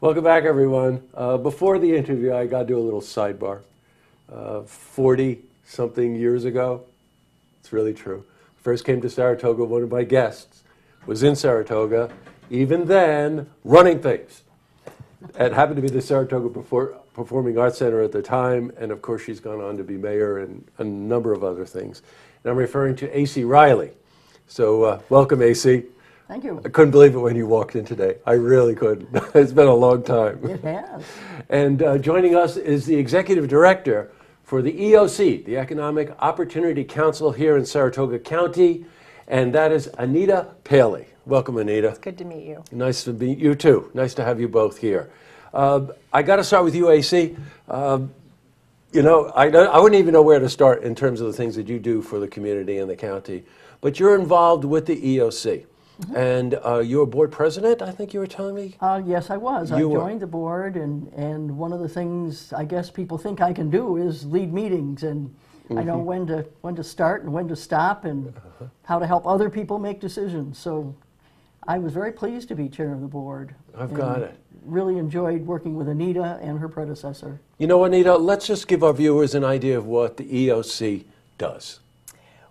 Welcome back, everyone. Before the interview, I got to do a little sidebar. 40-something years ago, it's really true. First came to Saratoga, one of my guests was in Saratoga, even then, running things. It happened to be the Saratoga Performing Arts Center at the time, and of course she's gone on to be mayor and a number of other things. And I'm referring to A.C. Riley. So welcome, A.C. Thank you. I couldn't believe it when you walked in today. I really couldn't. It's been a long time. It has. And joining us is the executive director for the EOC, the Economic Opportunity Council here in Saratoga County, and that is Anita Paley. Welcome, Anita. It's good to meet you. Nice to meet you, too. Nice to have you both here. I got to start with you, AC. You know, I wouldn't even know where to start in terms of the things that you do for the community and the county, but you're involved with the EOC. Mm-hmm. And you're a board president, I think you were telling me? Yes, I was. I joined the board, and one of the things I guess people think I can do is lead meetings, and I know when to start and when to stop, and how to help other people make decisions. So I was very pleased to be chair of the board. I've got it. Really enjoyed working with Anita and her predecessor. You know, Anita, let's just give our viewers an idea of what the EOC does.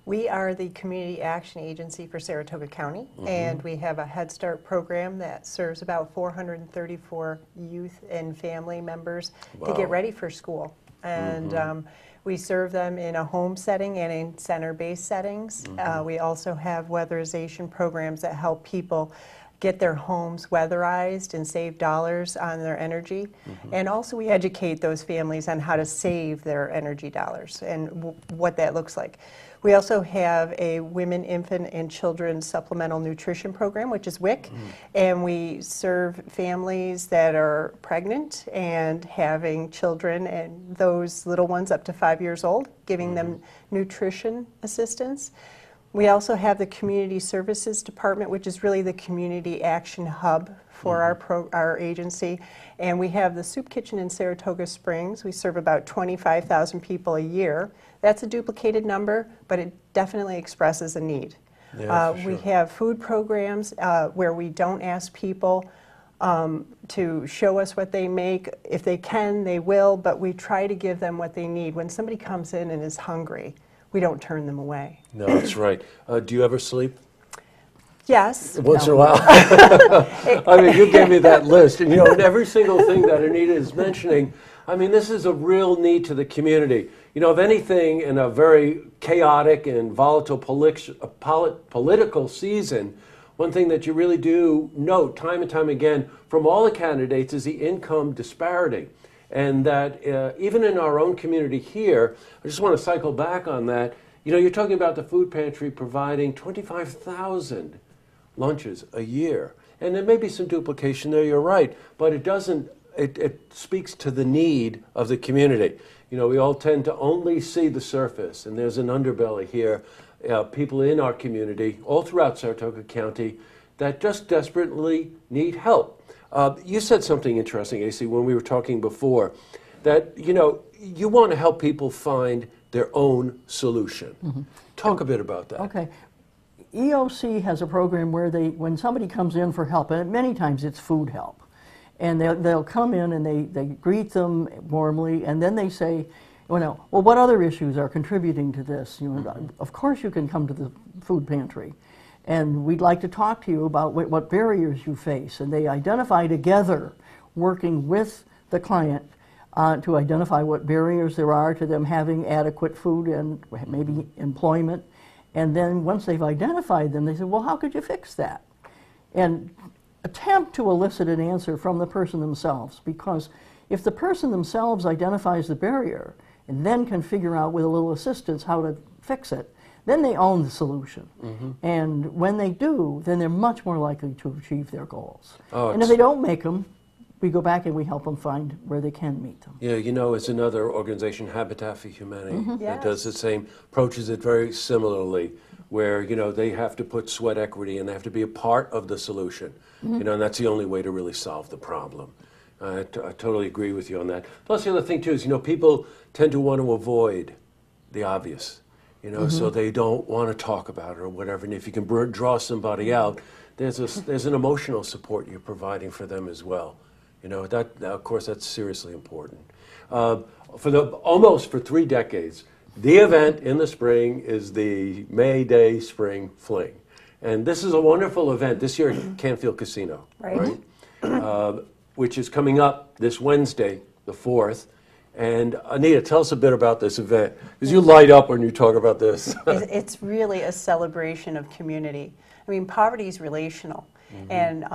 We are the Community Action Agency for Saratoga County, and we have a Head Start program that serves about 434 youth and family members to get ready for school. And we serve them in a home setting and in center-based settings. We also have weatherization programs that help people get their homes weatherized and save dollars on their energy. And also we educate those families on how to save their energy dollars and what that looks like. We also have a Women, Infant, and Children's Supplemental Nutrition Program, which is WIC, and we serve families that are pregnant and having children, and those little ones up to 5 years old, giving them nutrition assistance. We also have the Community Services Department, which is really the community action hub for our agency. And we have the Soup Kitchen in Saratoga Springs. We serve about 25,000 people a year. That's a duplicated number, but it definitely expresses a need. Yeah, we have food programs where we don't ask people to show us what they make. If they can, they will, but we try to give them what they need. When somebody comes in and is hungry, we don't turn them away. No, that's right. Do you ever sleep? Yes. Once in a while. I mean, you gave me that list. And, you know, in every single thing that Anita is mentioning, I mean, this is a real need to the community. You know, if anything, in a very chaotic and volatile political season, one thing that you really do note time and time again from all the candidates is the income disparity. And that even in our own community here, I just want to cycle back on that. You know, you're talking about the food pantry providing 25,000 lunches a year. And there may be some duplication there, you're right, but it doesn't, it speaks to the need of the community. You know, we all tend to only see the surface, and there's an underbelly here. People in our community, all throughout Saratoga County, that just desperately need help. You said something interesting, AC, when we were talking before, that, you know, you want to help people find their own solution. Talk a bit about that. Okay. EOC has a program where when somebody comes in for help, and many times it's food help, and they'll come in and they greet them warmly, and then they say, well, what other issues are contributing to this? You know, of course you can come to the food pantry, and we'd like to talk to you about what barriers you face. And they identify together, working with the client, to identify what barriers there are to them having adequate food and maybe employment. And then once they've identified them, they say, well, how could you fix that? And attempt to elicit an answer from the person themselves, because if the person themselves identifies the barrier and then can figure out with a little assistance how to fix it, then they own the solution. And when they do, then they're much more likely to achieve their goals. And if they don't make them, we go back and we help them find where they can meet them. Yeah, you know, it's another organization, Habitat for Humanity, that does the same, approaches it very similarly, where, you know, they have to put sweat equity and they have to be a part of the solution. You know, and that's the only way to really solve the problem. I totally agree with you on that. Plus, the other thing, too, is, you know, people tend to want to avoid the obvious, you know, so they don't want to talk about it or whatever. And if you can draw somebody out, there's an emotional support you're providing for them as well. You know, of course, that's seriously important. Almost for 3 decades, the event in the spring is the May Day Spring Fling. And this is a wonderful event this year at Canfield Casino, Right. which is coming up this Wednesday, the 4th. And Anita, tell us a bit about this event, because you light up when you talk about this. It's really a celebration of community. I mean, poverty is relational. And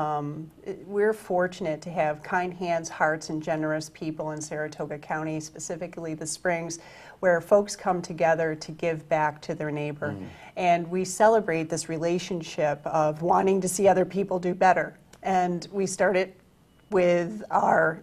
we're fortunate to have kind hands, hearts, and generous people in Saratoga County, specifically the Springs, where folks come together to give back to their neighbor. And we celebrate this relationship of wanting to see other people do better. And we started with our,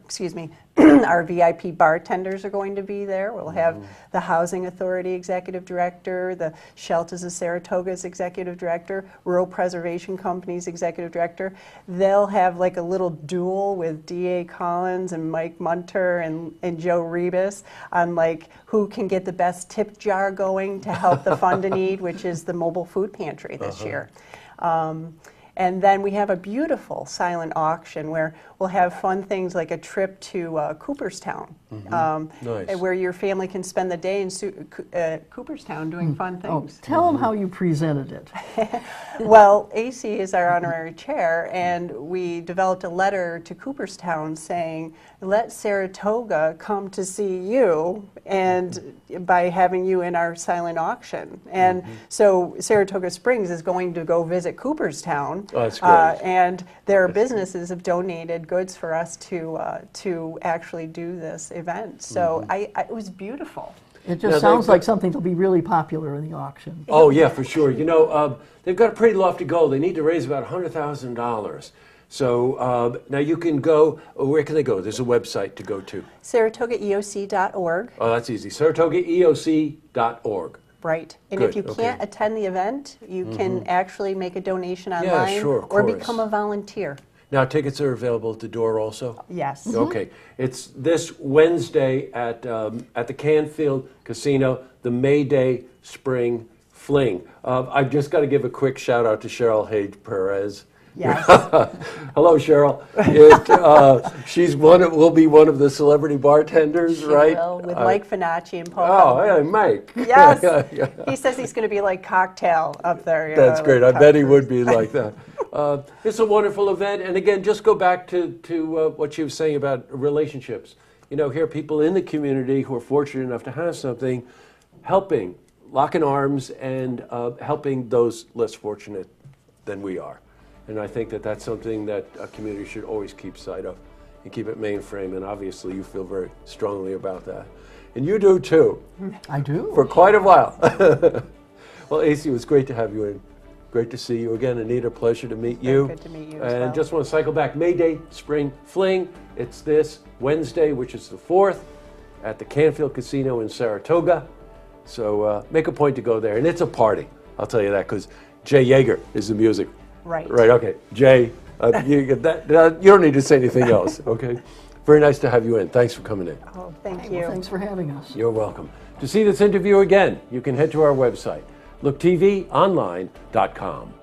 our VIP bartenders are going to be there. We'll have the Housing Authority Executive Director, the Shelters of Saratoga's Executive Director, Rural Preservation Company's Executive Director. They'll have like a little duel with D.A. Collins and Mike Munter and Joe Rebus on like who can get the best tip jar going to help the Fund a Need, which is the mobile food pantry this year. And then we have a beautiful silent auction where we'll have fun things like a trip to Cooperstown, Nice. where your family can spend the day in Cooperstown doing fun things. Tell them how you presented it. Well, A.C. is our honorary chair, and we developed a letter to Cooperstown saying, let Saratoga come to see you, and by having you in our silent auction. And so Saratoga Springs is going to go visit Cooperstown. Oh, that's great. And their businesses have donated goods for us to actually do this event. So it was beautiful. It just sounds like something that'll be really popular in the auction. Oh, yeah, for sure. You know, they've got a pretty lofty goal. They need to raise about $100,000. So now you can go, where can they go? There's a website to go to. SaratogaEOC.org. Oh, that's easy. SaratogaEOC.org. Right. And Good, if you okay. can't attend the event, you can actually make a donation Yeah, online sure, of or course. become a volunteer. Now, tickets are available at the door also? Yes. Okay. It's this Wednesday at the Canfield Casino, the May Day Spring Fling. I've just got to give a quick shout out to Cheryl Hayes Perez. Yes. Hello, Cheryl. Will be one of the celebrity bartenders, right? Well, with Mike Finacci and Paul. Oh, yeah, Mike. Yes. Yeah. He says he's going to be like cocktail up there. That's great. I bet he Tuckers. would be like that. It's a wonderful event. And again, just go back to what she was saying about relationships. You know, here are people in the community who are fortunate enough to have something, helping, locking arms, and helping those less fortunate than we are. And I think that that's something that a community should always keep sight of and keep it mainstream. And obviously, you feel very strongly about that. And you do, too. I do. For quite a while. Well, A.C., it was great to have you in. Great to see you again. Anita, pleasure to meet you. Good to meet you as And well. just want to cycle back. May Day Spring Fling. It's this Wednesday, which is the 4th, at the Canfield Casino in Saratoga. So make a point to go there. And it's a party, I'll tell you that, because Jay Yeager is the music. Right. Right, okay. Jay, you don't need to say anything else, okay? Very nice to have you in. Thanks for coming in. Oh, thank Well, you. thanks for having us. You're welcome. To see this interview again, you can head to our website, LookTVOnline.com.